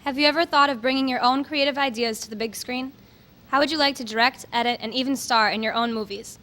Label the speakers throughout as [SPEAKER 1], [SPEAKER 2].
[SPEAKER 1] Have you ever thought of bringing your own creative ideas to the big screen? How would you like to direct, edit, and even star in your own movies?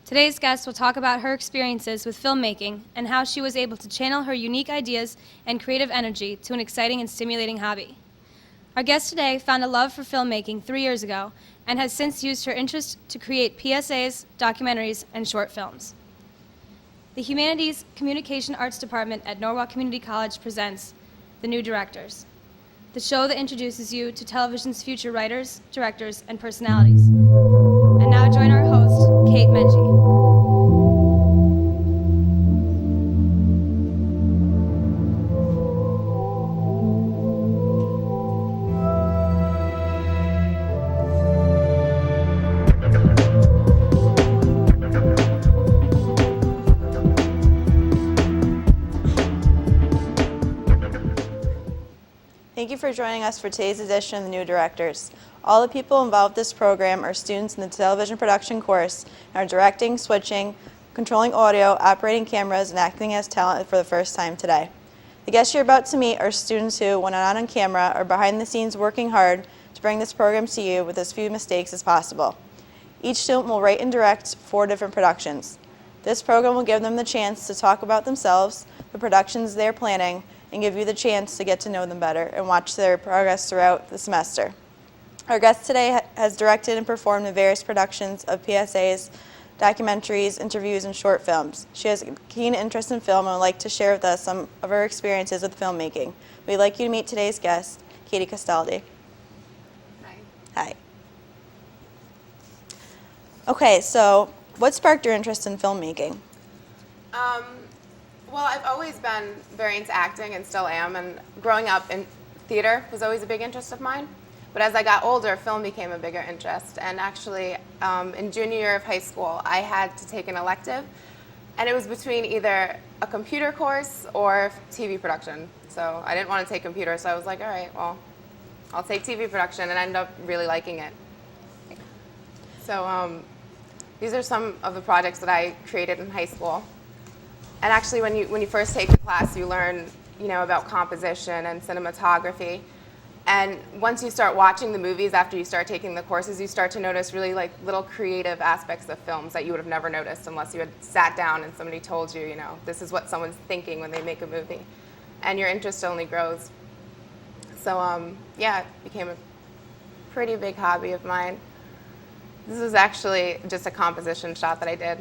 [SPEAKER 1] Today's guest will talk about her experiences with filmmaking and how she was able to channel her unique ideas and creative energy to an exciting and stimulating hobby. Our guest today found a love for filmmaking 3 years ago and has since used her interest to create PSAs, documentaries, and short films. The Humanities Communication Arts Department at Norwalk Community College presents The New Directors, the show that introduces you to television's future writers, directors, and personalities. And now join our host, Kate Menji.
[SPEAKER 2] Thank you for joining us for today's edition of The New Directors. All the people involved with this program are students in the television production course and are directing, switching, controlling audio, operating cameras, and acting as talent for the first time today. The guests you're about to meet are students who, when not on camera, are behind the scenes working hard to bring this program to you with as few mistakes as possible. Each student will write and direct 4 different productions. This program will give them the chance to talk about themselves, the productions they're planning, and give you the chance to get to know them better and watch their progress throughout the semester. Our guest today has directed and performed in various productions of PSAs, documentaries, interviews, and short films. She has a keen interest in film and would like to share with us some of her experiences with filmmaking. We'd like you to meet today's guest, Katy Castaldi.
[SPEAKER 3] Hi.
[SPEAKER 2] Hi. Okay, so what sparked your interest in filmmaking?
[SPEAKER 3] Well, I've always been very into acting and still am, and growing up in theater was always a big interest of mine. But as I got older, film became a bigger interest. And actually, in junior year of high school, I had to take an elective, and it was between either a computer course or TV production. So I didn't want to take computer, so I was like, all right, well, I'll take TV production, and I ended up really liking it. So these are some of the projects that I created in high school. And actually, when you first take the class, you learn, about composition and cinematography. And once you start watching the movies after you start taking the courses, you start to notice really like little creative aspects of films that you would have never noticed unless you had sat down and somebody told you, this is what someone's thinking when they make a movie. And your interest only grows. So yeah, it became a pretty big hobby of mine. This was actually just a composition shot that I did.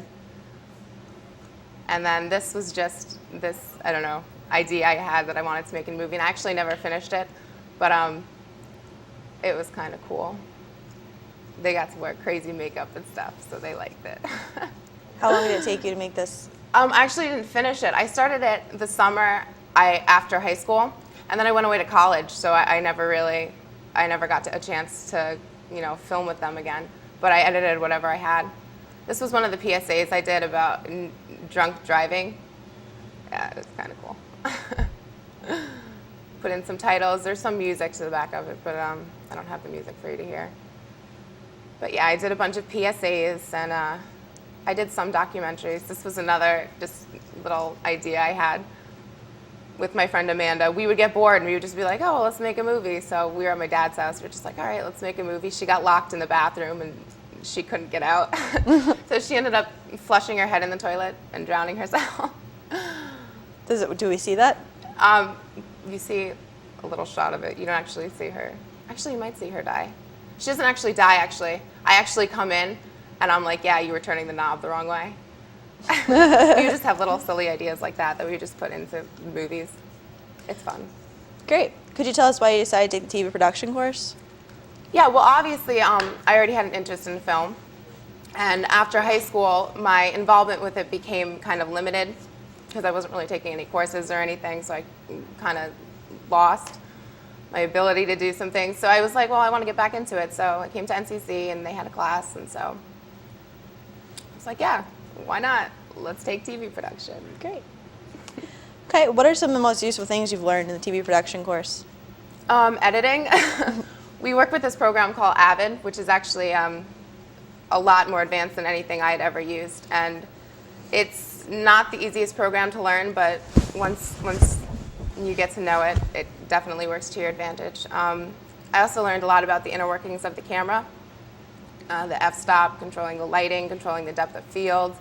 [SPEAKER 3] And then this was just this, idea I had that I wanted to make a movie. And I actually never finished it, but it was kind of cool. They got to wear crazy makeup and stuff, so they liked it.
[SPEAKER 2] How long did it take you to make this?
[SPEAKER 3] I actually didn't finish it. I started it the summer after high school, and then I went away to college, so I never got a chance to, film with them again. But I edited whatever I had. This was one of the PSAs I did about drunk driving. Yeah, it was kind of cool. Put in some titles. There's some music to the back of it, but I don't have the music for you to hear. But yeah, I did a bunch of PSAs, and I did some documentaries. This was another just little idea I had with my friend Amanda. We would get bored, and we would just be like, oh, let's make a movie. So we were at my dad's house. We were just like, all right, let's make a movie. She got locked in the bathroom, and she couldn't get out. So she ended up flushing her head in the toilet and drowning herself.
[SPEAKER 2] Do we see that?
[SPEAKER 3] You see a little shot of it. You don't actually see her. Actually, you might see her die. She doesn't actually die, actually. I actually come in, and I'm like, yeah, you were turning the knob the wrong way. You just have little silly ideas like that we just put into movies. It's fun.
[SPEAKER 2] Great. Could you tell us why you decided to take the TV production course?
[SPEAKER 3] Yeah, well, obviously, I already had an interest in film. And after high school, my involvement with it became kind of limited because I wasn't really taking any courses or anything, so I kind of lost my ability to do some things. So I was like, well, I want to get back into it. So I came to NCC, and they had a class, and so I was like, yeah, why not? Let's take TV production.
[SPEAKER 2] Great. Okay, what are some of the most useful things you've learned in the TV production course?
[SPEAKER 3] Editing. We work with this program called Avid, which is actually a lot more advanced than anything I had ever used. And it's not the easiest program to learn, but once you get to know it, it definitely works to your advantage. I also learned a lot about the inner workings of the camera, the f-stop, controlling the lighting, controlling the depth of field.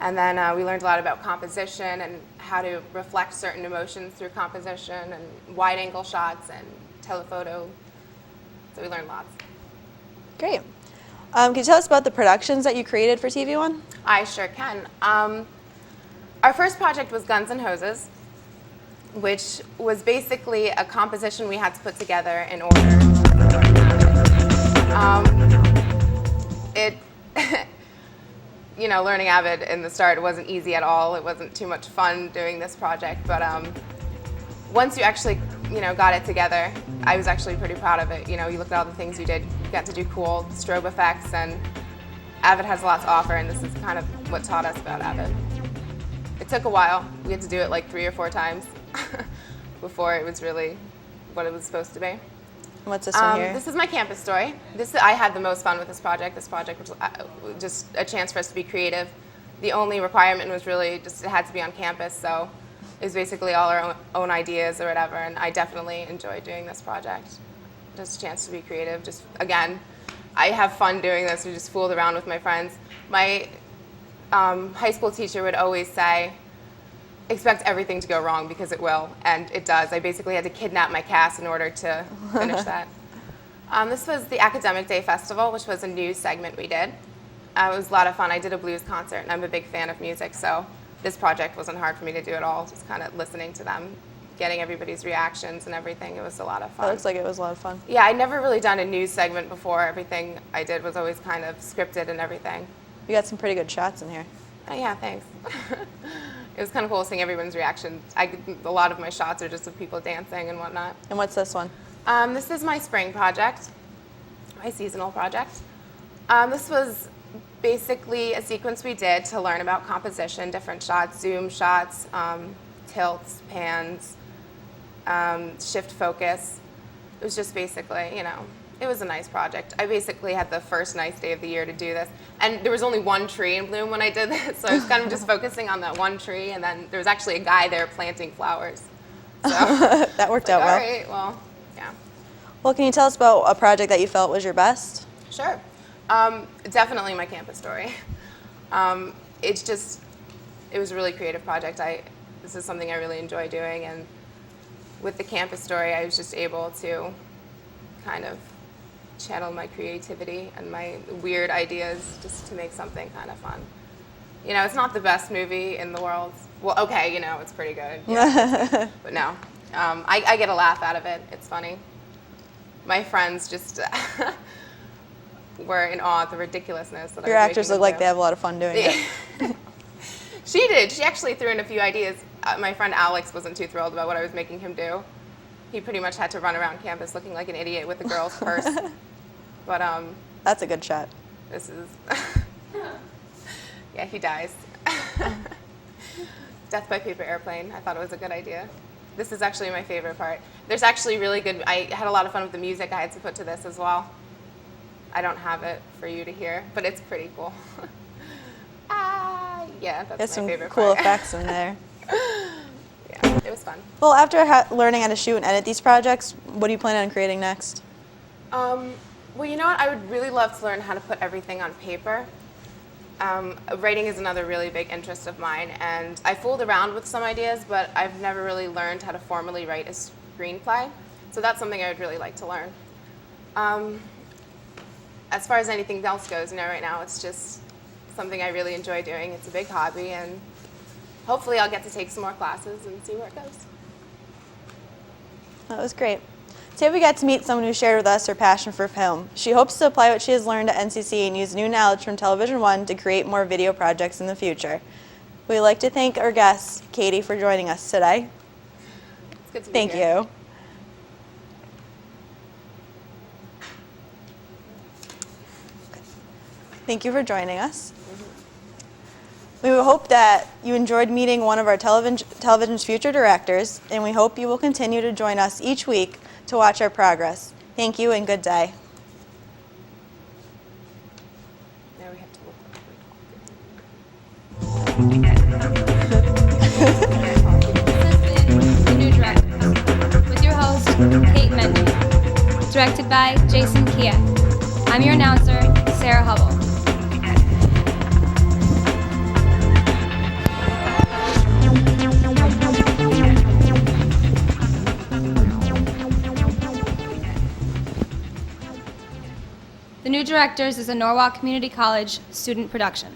[SPEAKER 3] And then we learned a lot about composition and how to reflect certain emotions through composition and wide-angle shots and telephoto. So we learned lots.
[SPEAKER 2] Great. Can you tell us about the productions that you created for TV One?
[SPEAKER 3] I sure can. Our first project was Guns and Hoses, which was basically a composition we had to put together in order. Learning Avid in the start wasn't easy at all. It wasn't too much fun doing this project, but once you actually, got it together, I was actually pretty proud of it. You look at all the things you did, you got to do cool strobe effects, and Avid has a lot to offer, and this is kind of what taught us about Avid. It took a while. We had to do it like 3 or 4 times before it was really what it was supposed to be.
[SPEAKER 2] What's this one here?
[SPEAKER 3] This is my campus story. I had the most fun with this project. This project was just a chance for us to be creative. The only requirement was really just it had to be on campus, so it was basically all our own ideas or whatever, and I definitely enjoyed doing this project. Just a chance to be creative. Just, again, I have fun doing this. We just fooled around with my friends. My high school teacher would always say, expect everything to go wrong because it will, and it does. I basically had to kidnap my cast in order to finish that. This was the Academic Day Festival, which was a news segment we did. It was a lot of fun. I did a blues concert, and I'm a big fan of music, so this project wasn't hard for me to do at all, just kind of listening to them, getting everybody's reactions and everything. It was a lot of fun.
[SPEAKER 2] That looks like it was a lot of fun.
[SPEAKER 3] Yeah, I'd never really done a news segment before. Everything I did was always kind of scripted and everything.
[SPEAKER 2] You got some pretty good shots in here.
[SPEAKER 3] Oh, yeah, thanks. It was kind of cool seeing everyone's reactions. A lot of my shots are just of people dancing and whatnot.
[SPEAKER 2] And what's this one?
[SPEAKER 3] This is my spring project, my seasonal project. This was basically a sequence we did to learn about composition, different shots, zoom shots, tilts, pans, shift focus. It was just basically, it was a nice project. I basically had the first nice day of the year to do this. And there was only one tree in bloom when I did this, so I was kind of just focusing on that one tree, and then there was actually a guy there planting flowers. So
[SPEAKER 2] that worked out well.
[SPEAKER 3] All right, well, yeah.
[SPEAKER 2] Well, can you tell us about a project that you felt was your best?
[SPEAKER 3] Sure. Definitely my campus story. It was a really creative project. This is something I really enjoy doing, and with the campus story, I was just able to kind of channel my creativity and my weird ideas just to make something kind of fun. It's not the best movie in the world. Well, okay, it's pretty good. Yeah, but no, I get a laugh out of it. It's funny. My friends just were in awe at the ridiculousness that
[SPEAKER 2] Your
[SPEAKER 3] I was
[SPEAKER 2] actors
[SPEAKER 3] making
[SPEAKER 2] look like
[SPEAKER 3] them
[SPEAKER 2] they have a lot of fun doing it.
[SPEAKER 3] do. She did. She actually threw in a few ideas. My friend Alex wasn't too thrilled about what I was making him do. He pretty much had to run around campus looking like an idiot with the girl's purse. But
[SPEAKER 2] That's a good shot.
[SPEAKER 3] this is yeah, he dies. Death by paper airplane. I thought it was a good idea. This is actually my favorite part. There's actually really good. I had a lot of fun with the music I had to put to this as well. I don't have it for you to hear, but it's pretty cool. Yeah, that's
[SPEAKER 2] There's
[SPEAKER 3] my
[SPEAKER 2] some
[SPEAKER 3] favorite
[SPEAKER 2] cool
[SPEAKER 3] part.
[SPEAKER 2] effects in there.
[SPEAKER 3] Yeah, it was fun.
[SPEAKER 2] Well, after learning how to shoot and edit these projects, what do you plan on creating next?
[SPEAKER 3] Well, you know what? I would really love to learn how to put everything on paper. Writing is another really big interest of mine, and I fooled around with some ideas, but I've never really learned how to formally write a screenplay. So that's something I would really like to learn. As far as anything else goes, right now it's just something I really enjoy doing. It's a big hobby, and hopefully I'll get to take some more classes and see where it goes.
[SPEAKER 2] That was great. Today we got to meet someone who shared with us her passion for film. She hopes to apply what she has learned at NCC and use new knowledge from Television One to create more video projects in the future. We'd like to thank our guest, Katy, for joining us today.
[SPEAKER 3] It's good to be
[SPEAKER 2] Thank
[SPEAKER 3] here.
[SPEAKER 2] you. Thank you for joining us. We hope that you enjoyed meeting one of our television's future directors, and we hope you will continue to join us each week to watch our progress. Thank you and good day.
[SPEAKER 3] Now we have to look
[SPEAKER 1] This has been The New Director with your host, directed by Jason Kia. I'm your announcer, Sarah Hubble. The New Directors is a Norwalk Community College student production.